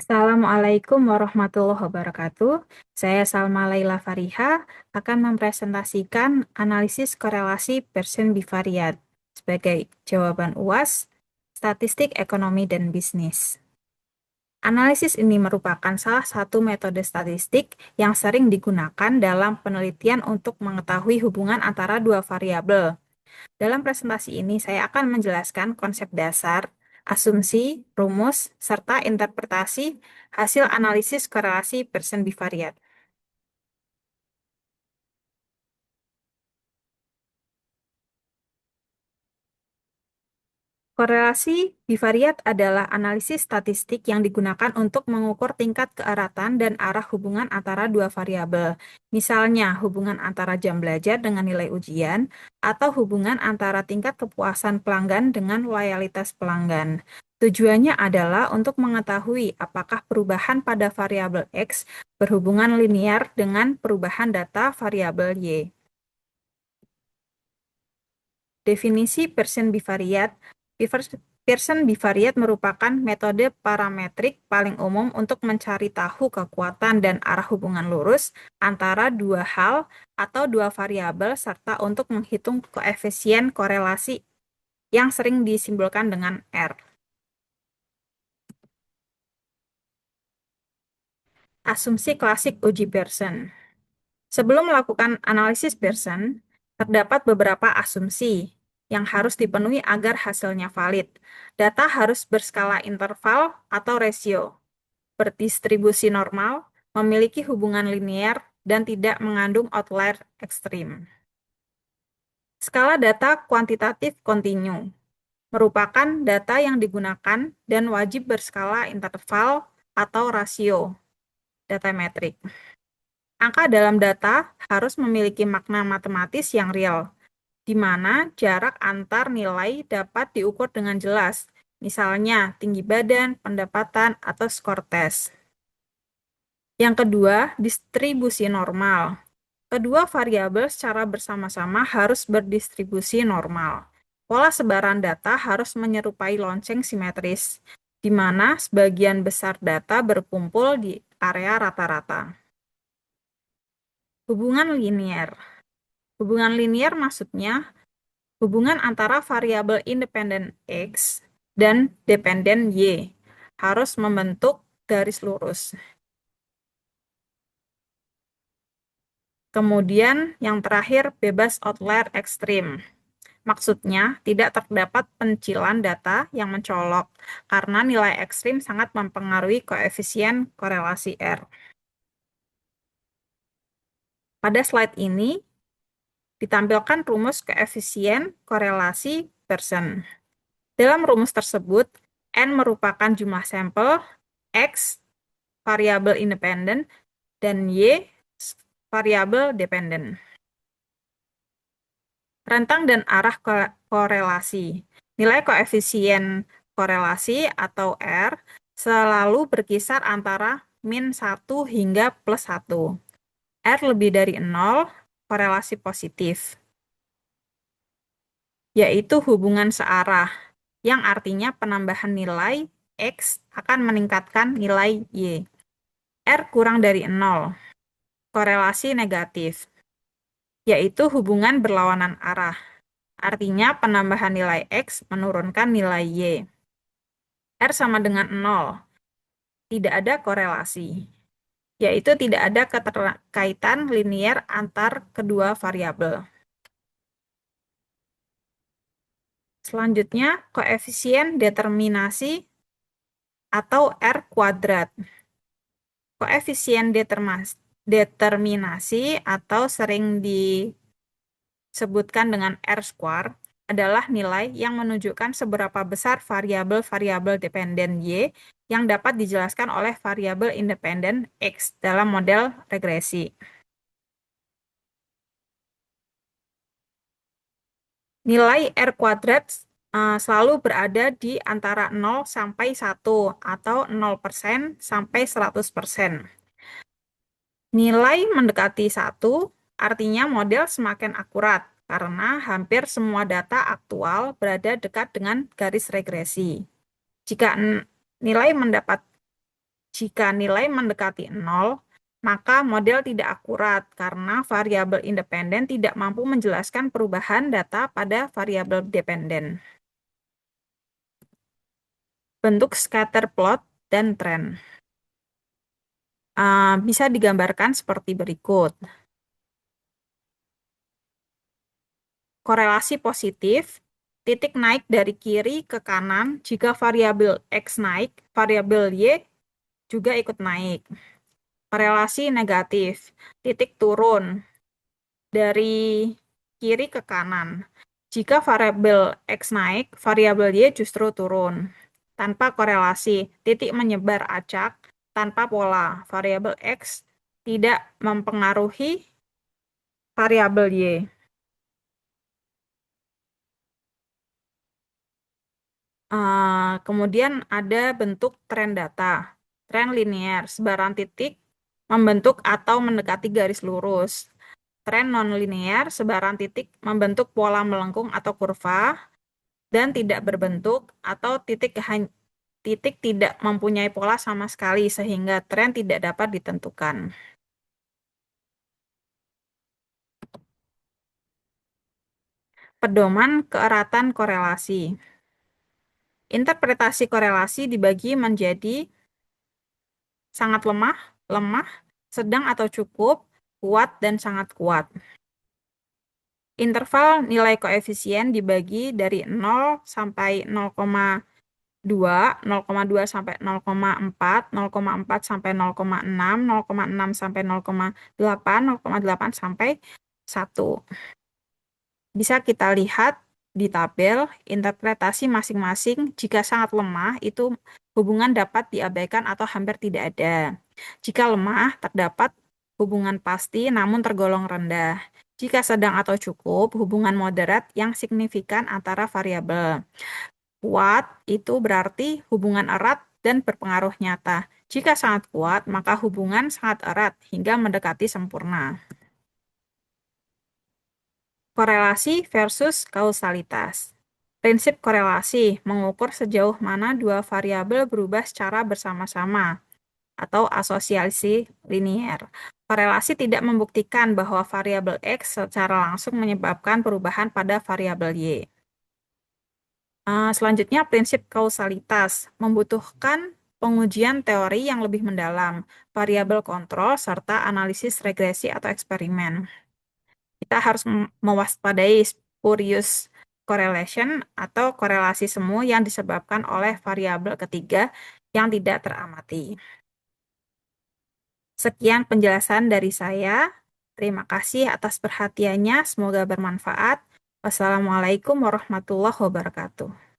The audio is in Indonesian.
Assalamualaikum warahmatullahi wabarakatuh. Saya Salma Laila Fariha akan mempresentasikan analisis korelasi Pearson bivariat sebagai jawaban UAS, statistik ekonomi dan bisnis. Analisis ini merupakan salah satu metode statistik yang sering digunakan dalam penelitian untuk mengetahui hubungan antara dua variabel. Dalam presentasi ini, saya akan menjelaskan konsep dasar, asumsi, rumus, serta interpretasi hasil analisis korelasi Pearson bivariat. Korelasi bivariat adalah analisis statistik yang digunakan untuk mengukur tingkat keeratan dan arah hubungan antara dua variabel. Misalnya, hubungan antara jam belajar dengan nilai ujian, atau hubungan antara tingkat kepuasan pelanggan dengan loyalitas pelanggan. Tujuannya adalah untuk mengetahui apakah perubahan pada variabel X berhubungan linear dengan perubahan data variabel Y. Definisi Pearson bivariat. Pearson bivariat merupakan metode parametrik paling umum untuk mencari tahu kekuatan dan arah hubungan lurus antara dua hal atau dua variabel serta untuk menghitung koefisien korelasi yang sering disimbolkan dengan R. Asumsi klasik uji Pearson. Sebelum melakukan analisis Pearson, terdapat beberapa asumsi yang harus dipenuhi agar hasilnya valid. Data harus berskala interval atau rasio, berdistribusi normal, memiliki hubungan linear, dan tidak mengandung outlier ekstrim. Skala data kuantitatif kontinu merupakan data yang digunakan dan wajib berskala interval atau rasio, data metrik. Angka dalam data harus memiliki makna matematis yang real, di mana jarak antar nilai dapat diukur dengan jelas, misalnya tinggi badan, pendapatan, atau skor tes. Yang kedua, distribusi normal. Kedua variabel secara bersama-sama harus berdistribusi normal. Pola sebaran data harus menyerupai lonceng simetris, di mana sebagian besar data berkumpul di area rata-rata. Hubungan linear. Hubungan linear maksudnya hubungan antara variabel independen X dan dependen Y harus membentuk garis lurus. Kemudian yang terakhir bebas outlier ekstrim. Maksudnya tidak terdapat pencilan data yang mencolok karena nilai ekstrim sangat mempengaruhi koefisien korelasi R. Pada slide ini ditampilkan rumus koefisien korelasi Pearson. Dalam rumus tersebut, N merupakan jumlah sampel, X variabel independen, dan Y variabel dependen. Rentang dan arah korelasi. Nilai koefisien korelasi atau R selalu berkisar antara min 1 hingga plus 1. R lebih dari 0, korelasi positif, yaitu hubungan searah, yang artinya penambahan nilai X akan meningkatkan nilai Y. R kurang dari 0, korelasi negatif, yaitu hubungan berlawanan arah. Artinya penambahan nilai X menurunkan nilai Y. R sama dengan 0, tidak ada korelasi, yaitu tidak ada keterkaitan linier antar kedua variabel. Selanjutnya, koefisien determinasi atau R kuadrat. Koefisien determinasi atau sering disebutkan dengan R square adalah nilai yang menunjukkan seberapa besar variabel-variabel dependen Y yang dapat dijelaskan oleh variabel independen X dalam model regresi. Nilai R kuadrat selalu berada di antara 0 sampai 1 atau 0% sampai 100%. Nilai mendekati 1 artinya model semakin akurat karena hampir semua data aktual berada dekat dengan garis regresi. Jika nilai Jika nilai mendekati 0, maka model tidak akurat karena variabel independen tidak mampu menjelaskan perubahan data pada variabel dependen. Bentuk scatter plot dan tren bisa digambarkan seperti berikut. Korelasi positif, titik naik dari kiri ke kanan jika variabel X naik, variabel Y juga ikut naik. Korelasi negatif, titik turun dari kiri ke kanan. Jika variabel X naik, variabel Y justru turun. Tanpa korelasi, titik menyebar acak tanpa pola. Variabel X tidak mempengaruhi variabel Y. Kemudian ada bentuk tren data. Tren linear, sebaran titik membentuk atau mendekati garis lurus. Tren non-linear, sebaran titik membentuk pola melengkung atau kurva dan tidak berbentuk atau titik tidak mempunyai pola sama sekali sehingga tren tidak dapat ditentukan. Pedoman keeratan korelasi. Interpretasi korelasi dibagi menjadi sangat lemah, lemah, sedang atau cukup, kuat, dan sangat kuat. Interval nilai koefisien dibagi dari 0 sampai 0,2, 0,2 sampai 0,4, 0,4 sampai 0,6, 0,6 sampai 0,8, 0,8 sampai 1. Bisa kita lihat di tabel interpretasi masing-masing. Jika sangat lemah, itu hubungan dapat diabaikan atau hampir tidak ada. Jika lemah, terdapat hubungan pasti namun tergolong rendah. Jika sedang atau cukup, hubungan moderat yang signifikan antara variabel. Kuat itu berarti hubungan erat dan berpengaruh nyata. Jika sangat kuat, maka hubungan sangat erat hingga mendekati sempurna. Korelasi versus kausalitas. Prinsip korelasi mengukur sejauh mana dua variabel berubah secara bersama-sama atau asosiasi linier. Korelasi tidak membuktikan bahwa variabel X secara langsung menyebabkan perubahan pada variabel Y. Selanjutnya, prinsip kausalitas membutuhkan pengujian teori yang lebih mendalam, variabel kontrol, serta analisis regresi atau eksperimen. Kita harus mewaspadai spurious correlation atau korelasi semu yang disebabkan oleh variabel ketiga yang tidak teramati. Sekian penjelasan dari saya. Terima kasih atas perhatiannya. Semoga bermanfaat. Wassalamualaikum warahmatullahi wabarakatuh.